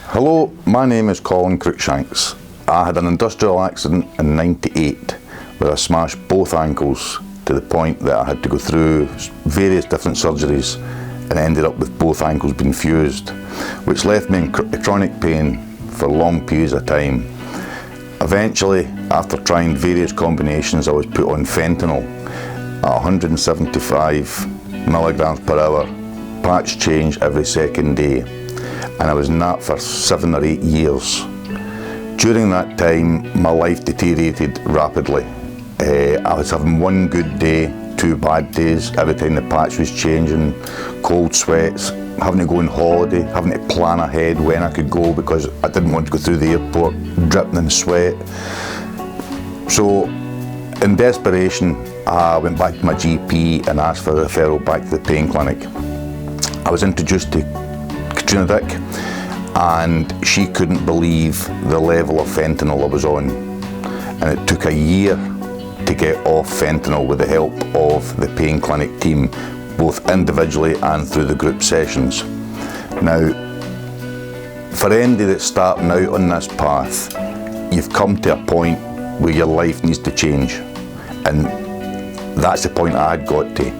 Hello, my name is Colin Cruikshanks. I had an industrial accident in '98 where I smashed both ankles to the point that I had to go through various different surgeries and ended up with both ankles being fused, which left me in chronic pain for long periods of time. Eventually, after trying various combinations, I was put on fentanyl at 175 milligrams per hour, patch change every second day, and I was in that for 7 or 8 years. During that time, my life deteriorated rapidly. I was having one good day, 2 bad days, every time the patch was changing, cold sweats, having to go on holiday, having to plan ahead when I could go because I didn't want to go through the airport dripping in sweat. So, in desperation, I went back to my GP and asked for a referral back to the pain clinic. I was introduced to Katrina Dick, and she couldn't believe the level of fentanyl I was on. And it took a year to get off fentanyl with the help of the pain clinic team, both individually and through the group sessions. Now, for anybody that's starting out on this path, you've come to a point where your life needs to change. And that's the point I had got to.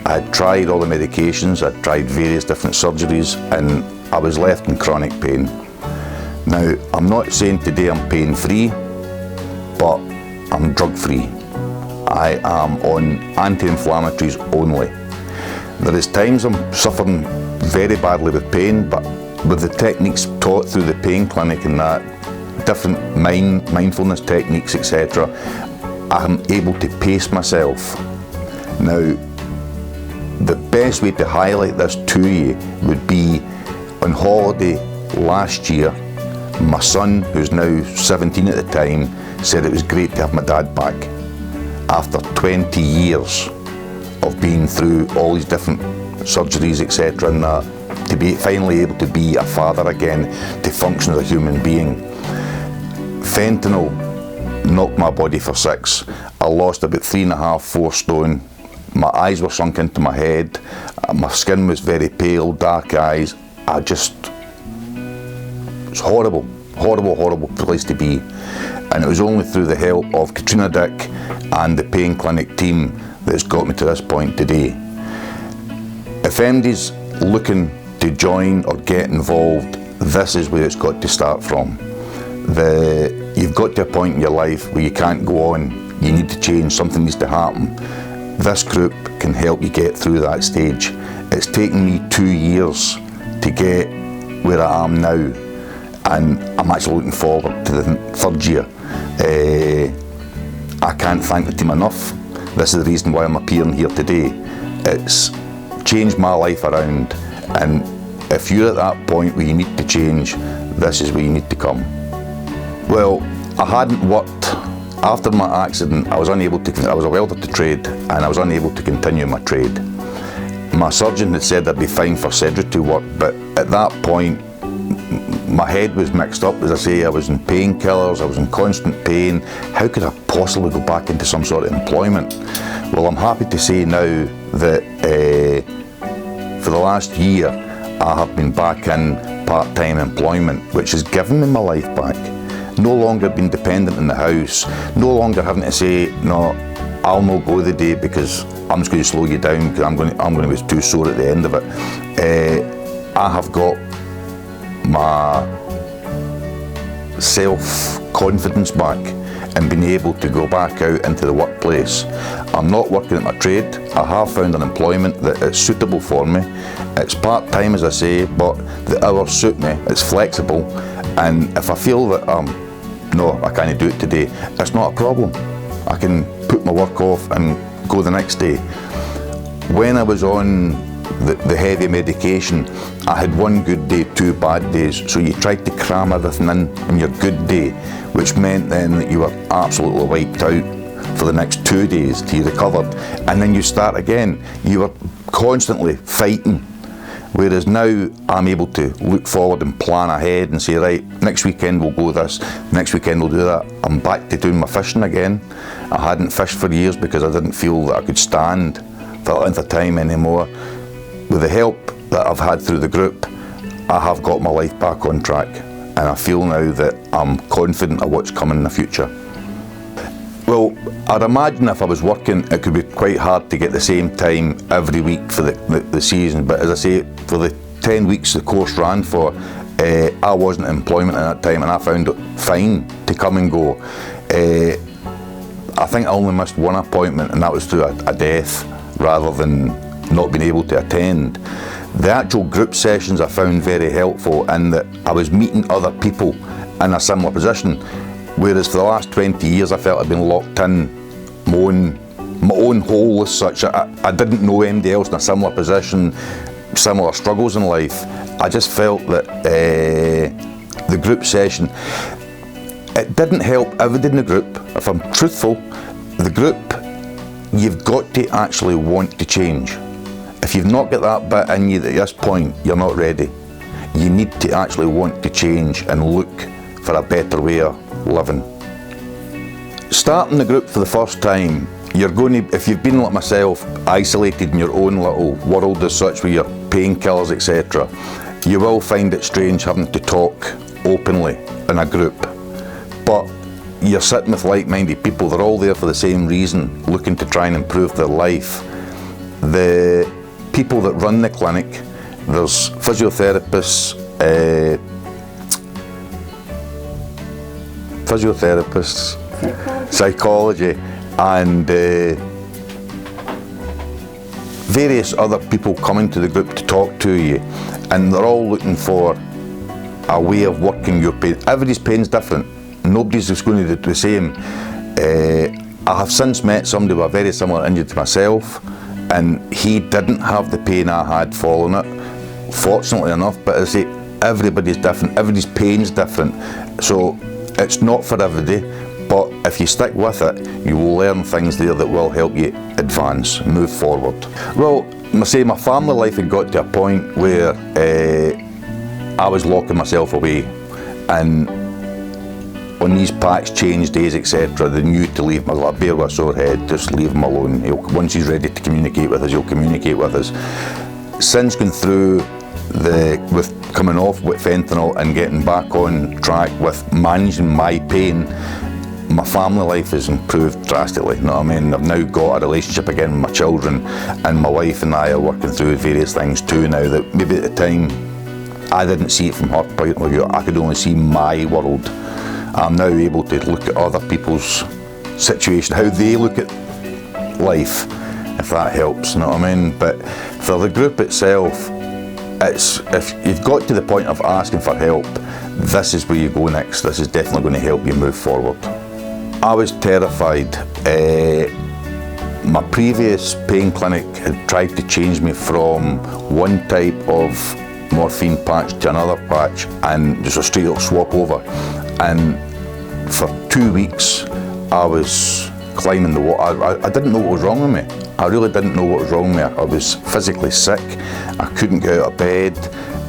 I had tried all the medications, I'd tried various different surgeries, and I was left in chronic pain. Now, I'm not saying today I'm pain-free, but I'm drug-free. I am on anti-inflammatories only. There is times I'm suffering very badly with pain, but with the techniques taught through the pain clinic and that, different mindfulness techniques, etc., I'm able to pace myself. Now, the best way to highlight this to you would be on holiday last year. My son, who's now 17 at the time, said it was great to have my dad back. After 20 years of being through all these different surgeries, etc., and that, to be finally able to be a father again, to function as a human being. Fentanyl knocked my body for 6. I lost about 3.5, 4 stone. My eyes were sunk into my head. My skin was very pale, dark eyes. It's horrible, horrible, horrible place to be. And it was only through the help of Katrina Dick and the pain clinic team that's got me to this point today. If anybody's looking to join or get involved, this is where it's got to start from. You've got to a point in your life where you can't go on, you need to change, something needs to happen. This group can help you get through that stage. It's taken me 2 years to get where I am now, and I'm actually looking forward to the 3rd year. I can't thank the team enough. This is the reason why I'm appearing here today. It's changed my life around, and if you're at that point where you need to change, this is where you need to come. Well, I hadn't worked. After my accident, I was a welder to trade, and I was unable to continue my trade. My surgeon had said I'd be fine for sedentary work, but at that point, my head was mixed up. As I say, I was in painkillers, I was in constant pain. How could I possibly go back into some sort of employment? Well, I'm happy to say now that for the last year, I have been back in part-time employment, which has given me my life back. No longer being dependent in the house, no longer having to say, no, I'll not go the day because I'm just going to slow you down because I'm going to be too sore at the end of it. I have got my self-confidence back and being able to go back out into the workplace. I'm not working at my trade. I have found an employment that is suitable for me. It's part-time, as I say, but the hours suit me. It's flexible, and if I feel that no, I can't do it today, it's not a problem. I can put my work off and go the next day. When I was on the heavy medication, I had one good day, 2 bad days, so you tried to cram everything in your good day, which meant then that you were absolutely wiped out for the next 2 days till you recovered, and then you start again. You were constantly fighting. Whereas now I'm able to look forward and plan ahead and say, right, next weekend we'll go this, next weekend we'll do that. I'm back to doing my fishing again. I hadn't fished for years because I didn't feel that I could stand for that length of time anymore. With the help that I've had through the group, I have got my life back on track. and I feel now that I'm confident of what's coming in the future. Well, I'd imagine if I was working, it could be quite hard to get the same time every week for the season, but as I say, for the 10 weeks the course ran for, I wasn't in employment at that time, and I found it fine to come and go. I think I only missed one appointment, and that was through a death rather than not being able to attend. The actual group sessions I found very helpful in that I was meeting other people in a similar position, whereas for the last 20 years I felt I'd been locked in my own hole as such. I didn't know anybody else in a similar position, similar struggles in life. I just felt that the group session, it didn't help everybody in the group. If I'm truthful, the group, you've got to actually want to change. If you've not got that bit in you at this point, you're not ready. You need to actually want to change and look for a better way of living. Starting the group for the first time, you're going to, if you've been like myself, isolated in your own little world as such with your painkillers, etc., you will find it strange having to talk openly in a group. But you're sitting with like-minded people, they're all there for the same reason, looking to try and improve their life. The people that run the clinic, there's physiotherapists, psychology, and various other people coming to the group to talk to you, and they're all looking for a way of working your pain. Everybody's pain's different. Nobody's just going to do the same. I have since met somebody with a very similar injury to myself, and he didn't have the pain I had following it, fortunately enough, but as I say, everybody's different, everybody's pain's different, so it's not for everybody, but if you stick with it, you will learn things there that will help you advance, move forward. Well, my family life had got to a point where I was locking myself away, and on these patch change days, etc., they knew to leave him a bear with a sore head, just leave him alone. Once he's ready to communicate with us, he'll communicate with us. Since going through with coming off with fentanyl and getting back on track with managing my pain, my family life has improved drastically. You know what I mean? I've now got a relationship again with my children, and my wife and I are working through various things too now that maybe at the time I didn't see it from her point of view. I could only see my world. I'm now able to look at other people's situation, how they look at life, if that helps, you know what I mean? But for the group itself, it's, if you've got to the point of asking for help, this is where you go next. This is definitely going to help you move forward. I was terrified. My previous pain clinic had tried to change me from one type of morphine patch to another patch, and just a straight up swap over. And for 2 weeks I was climbing the wall. I didn't know what was wrong with me. I really didn't know what was wrong with me. I was physically sick. I couldn't get out of bed.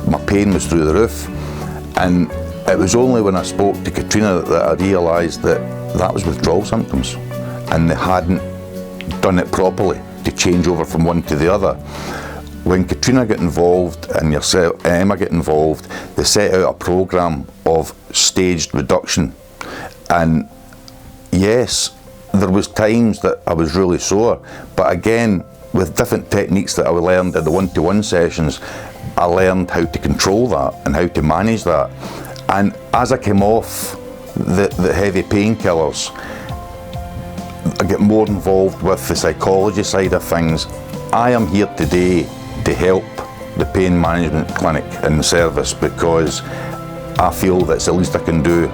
My pain was through the roof. And it was only when I spoke to Katrina that I realised that that was withdrawal symptoms, and they hadn't done it properly to change over from one to the other. When Katrina got involved and yourself, Emma got involved, they set out a programme of staged reduction. And yes, there was times that I was really sore, but again, with different techniques that I learned in the one-to-one sessions, I learned how to control that and how to manage that. And as I came off the heavy painkillers, I get more involved with the psychology side of things. I am here today to help the pain management clinic and the service because I feel that's the least I can do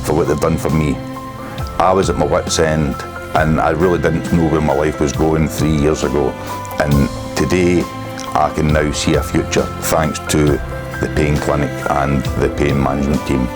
for what they've done for me. I was at my wit's end and I really didn't know where my life was going 3 years ago, and today I can now see a future thanks to the pain clinic and the pain management team.